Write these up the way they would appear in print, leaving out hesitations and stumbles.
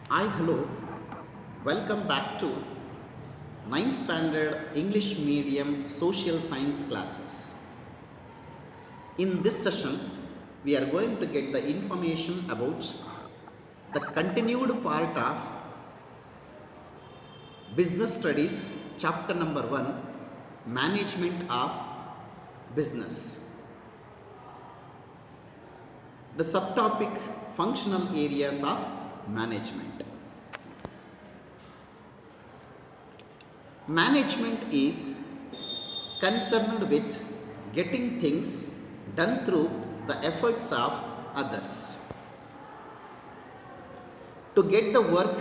Hi, hello. Welcome back to ninth standard English medium social science classes. In this session, we are going to get the information about the continued part of business studies, chapter number 1, management of business. The subtopic functional areas of management. Management is concerned with getting things done through the efforts of others. To get the work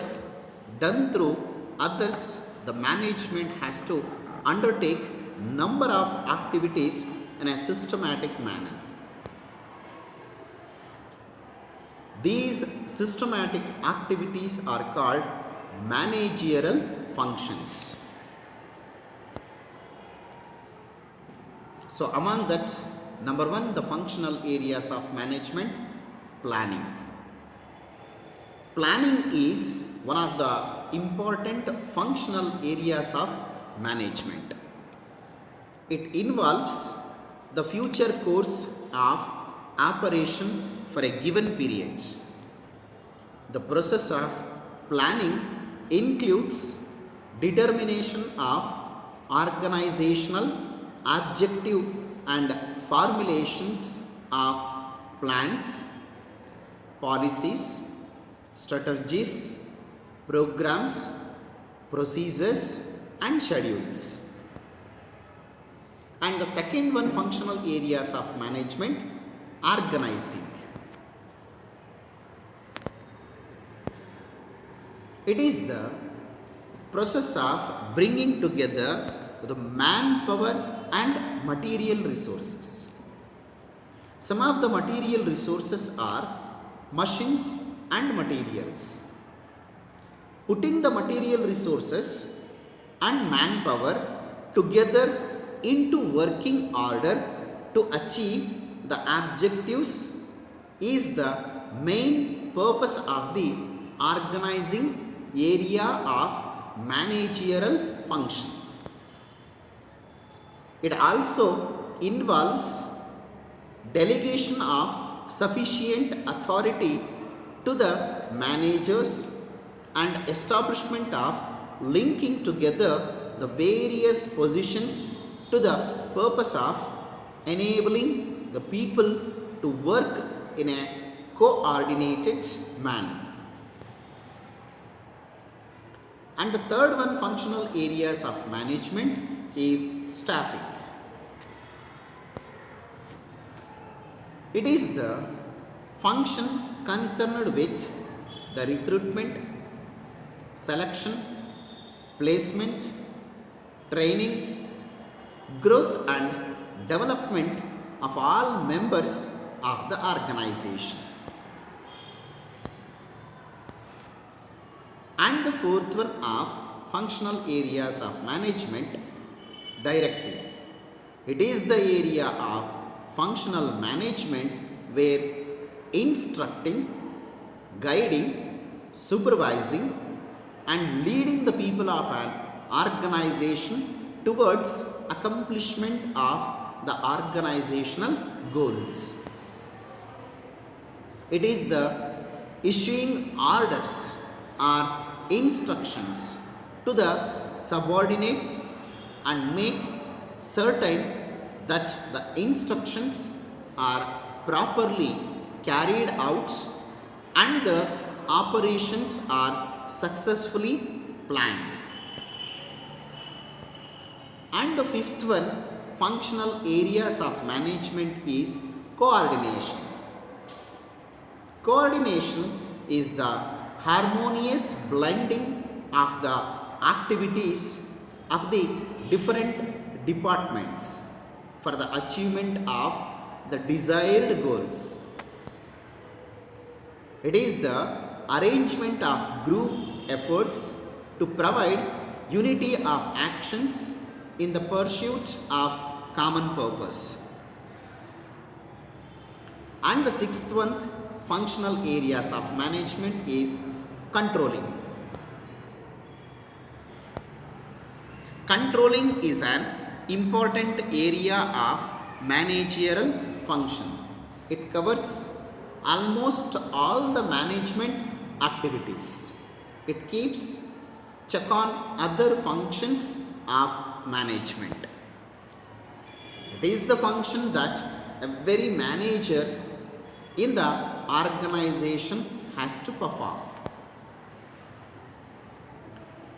done through others, the management has to undertake number of activities in a systematic manner. These systematic activities are called managerial functions. So among that, number 1, the functional areas of management, planning. Planning is one of the important functional areas of management. It involves the future course of operation for a given period. The process of planning includes determination of organizational objective and formulations of plans, policies, strategies, programs, procedures and schedules. And the second one, functional areas of management, organizing. It is the process of bringing together the manpower and material resources. Some of the material resources are machines and materials. Putting the material resources and manpower together into working order to achieve the objectives is the main purpose of the organizing area of managerial function. It also involves delegation of sufficient authority to the managers and establishment of linking together the various positions to the purpose of enabling the people to work in a coordinated manner. And the third one, functional areas of management, is staffing. It is the function concerned with the recruitment, selection, placement, training, growth and development of all members of the organization. And the fourth one of functional areas of management, directing. It is the area of functional management where instructing, guiding, supervising and leading the people of an organization towards accomplishment of the organizational goals. It is the issuing orders or instructions to the subordinates and make certain that the instructions are properly carried out and the operations are successfully planned. And the fifth one, functional areas of management, is coordination. Coordination is the harmonious blending of the activities of the different departments for the achievement of the desired goals. It is the arrangement of group efforts to provide unity of actions in the pursuit of common purpose. And the sixth one, functional areas of management, is Controlling. Controlling is an important area of managerial function. It covers almost all the management activities. It keeps check on other functions of management. It is the function that every manager in the organization has to perform.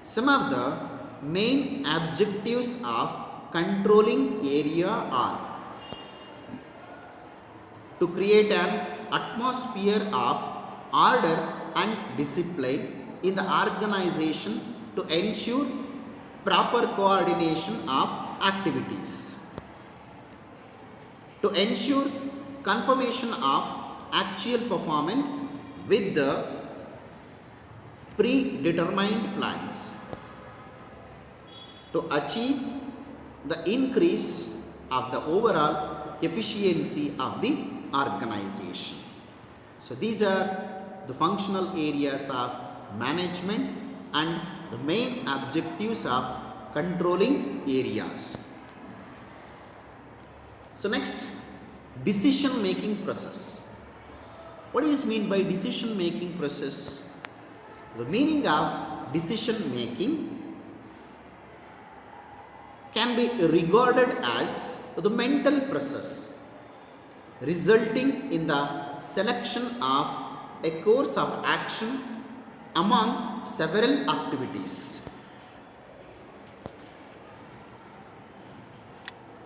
Some of the main objectives of controlling area are to create an atmosphere of order and discipline in the organization to ensure proper coordination of activities, to ensure confirmation of actual performance with the predetermined plans, to achieve the increase of the overall efficiency of the organization. So these are the functional areas of management and the main objectives of controlling areas. So next, decision making process. What is meant by decision making process? The meaning of decision making can be regarded as the mental process resulting in the selection of a course of action among several activities.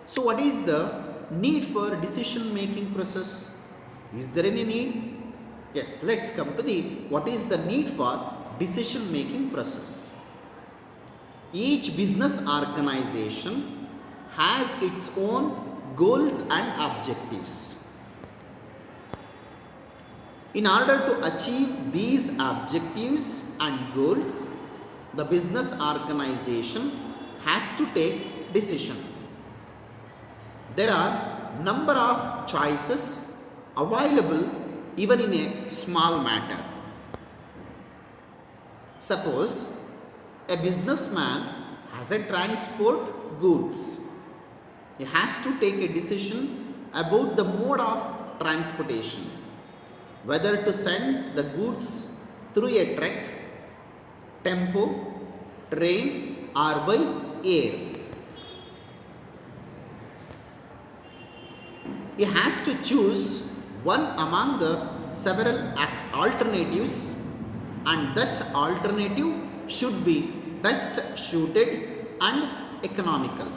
So what is the need for decision making process? Is there any need? Yes, let's come to the what is the need for decision making process. Each business organization has its own goals and objectives. In order to achieve these objectives and goals, the business organization has to take decision. There are number of choices available even in a small matter. Suppose a businessman has a transport goods. He has to take a decision about the mode of transportation, whether to send the goods through a truck, tempo, train or by air. He has to choose one among the several alternatives, and that alternative should be best suited and economical.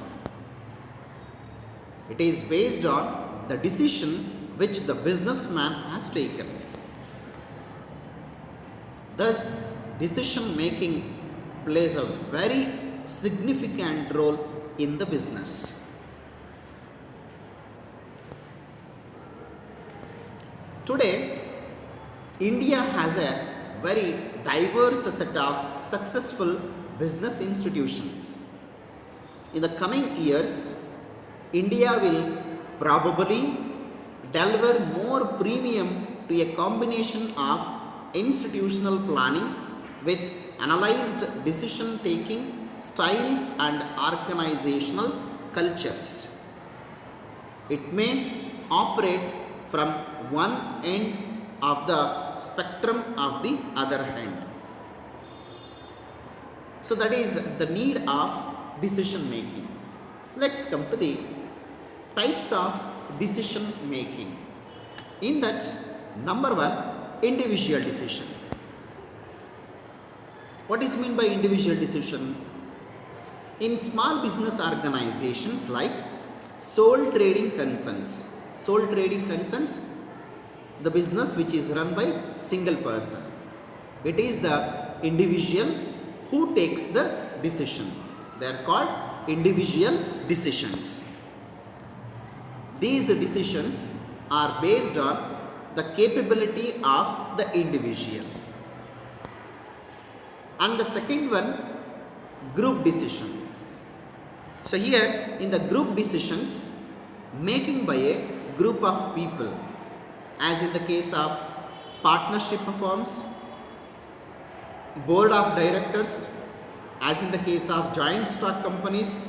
It is based on the decision which the businessman has taken. Thus, decision making plays a very significant role in the business. Today, India has a very diverse set of successful business institutions. In the coming years, India will probably deliver more premium to a combination of institutional planning with analyzed decision taking styles and organizational cultures. It may operate from one end of the spectrum of the other hand. So that is the need of decision making. Let's come to the types of decision making. In that, number one, individual decision. What is meant by individual decision? In small business organizations like sole trading concerns, the business which is run by single person. It is the individual who takes the decision. They are called individual decisions. These decisions are based on the capability of the individual. And the second one, group decision. So here in the group decisions, making by a group of people, as in the case of partnership firms, board of directors, as in the case of joint stock companies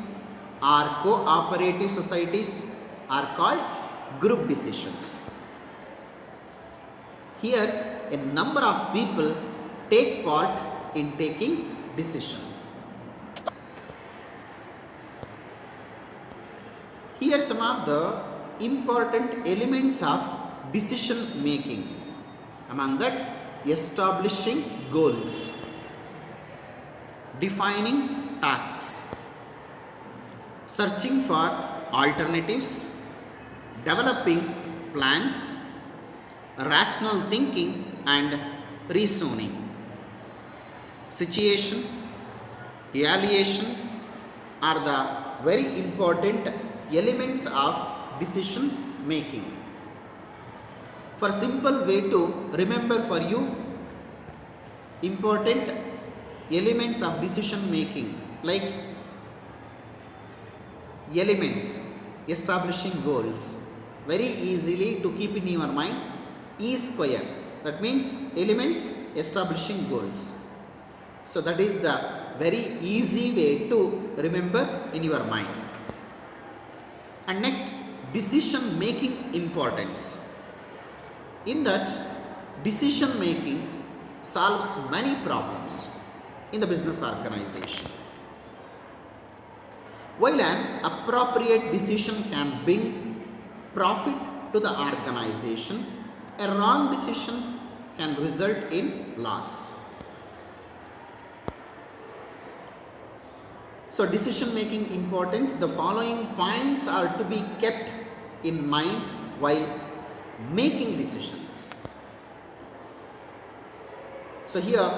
or cooperative societies, are called group decisions. Here, a number of people take part in taking decision. Here some of the important elements of decision making. Among that, establishing goals, defining tasks, searching for alternatives, developing plans, rational thinking and reasoning, situation, evaluation are the very important elements of decision making. For simple way to remember for you important elements of decision making, like elements, establishing goals, very easily to keep in your mind, E square, that means elements, establishing goals. So that is the very easy way to remember in your mind. And next, decision making importance. In that, decision making solves many problems in the business organization. While an appropriate decision can bring profit to the organization, a wrong decision can result in loss. So decision making importance, the following points are to be kept in mind while making decisions. So here,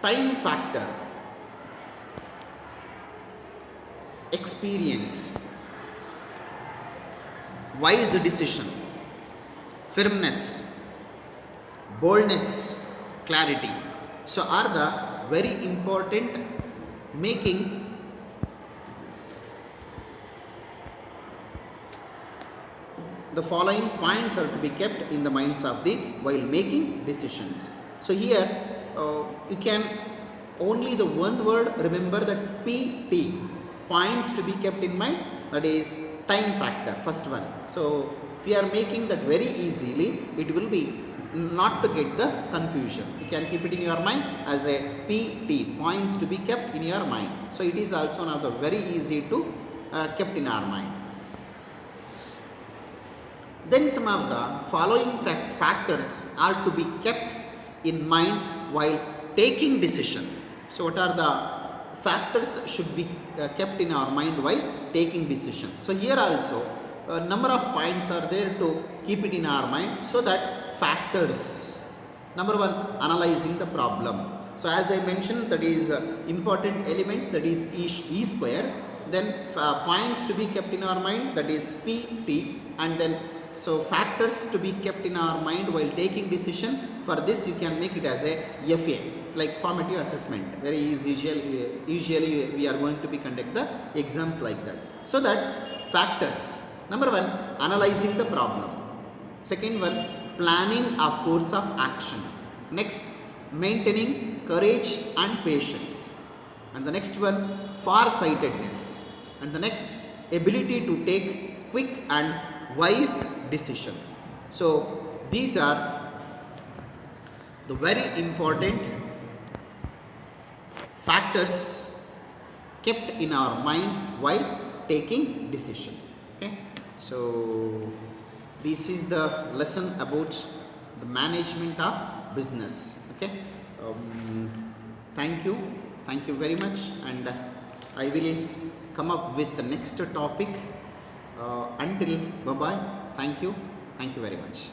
time factor, experience, wise decision, firmness, boldness, clarity. So are the very important making the following points are to be kept in the minds of the while making decisions. So here you can only the one word remember that PT, points to be kept in mind, that is time factor, first one. So if you are making that very easily, it will be not to get the confusion. You can keep it in your mind as a PT, points to be kept in your mind. So it is also one of the very easy to kept in our mind. Then some of the following factors are to be kept in mind while taking decision. So what are the factors should be kept in our mind while taking decision? So here also a number of points are there to keep it in our mind, so that factors. Number one, analyzing the problem. So as I mentioned, that is important elements, that is E square. Then points to be kept in our mind, that is PT, and then so factors to be kept in our mind while taking decision. For this you can make it as a FA, like formative assessment. Very easy. Usually we are going to be conduct the exams like that. So that factors. Number one, analyzing the problem. Second one, planning of course of action. Next, maintaining courage and patience. And the next one, far-sightedness. And the next, ability to take quick and wise decision. So these are the very important factors kept in our mind while taking decision. Okay, so this is the lesson about the management of business. Okay, thank you very much, and I will come up with the next topic. Until bye bye, thank you very much.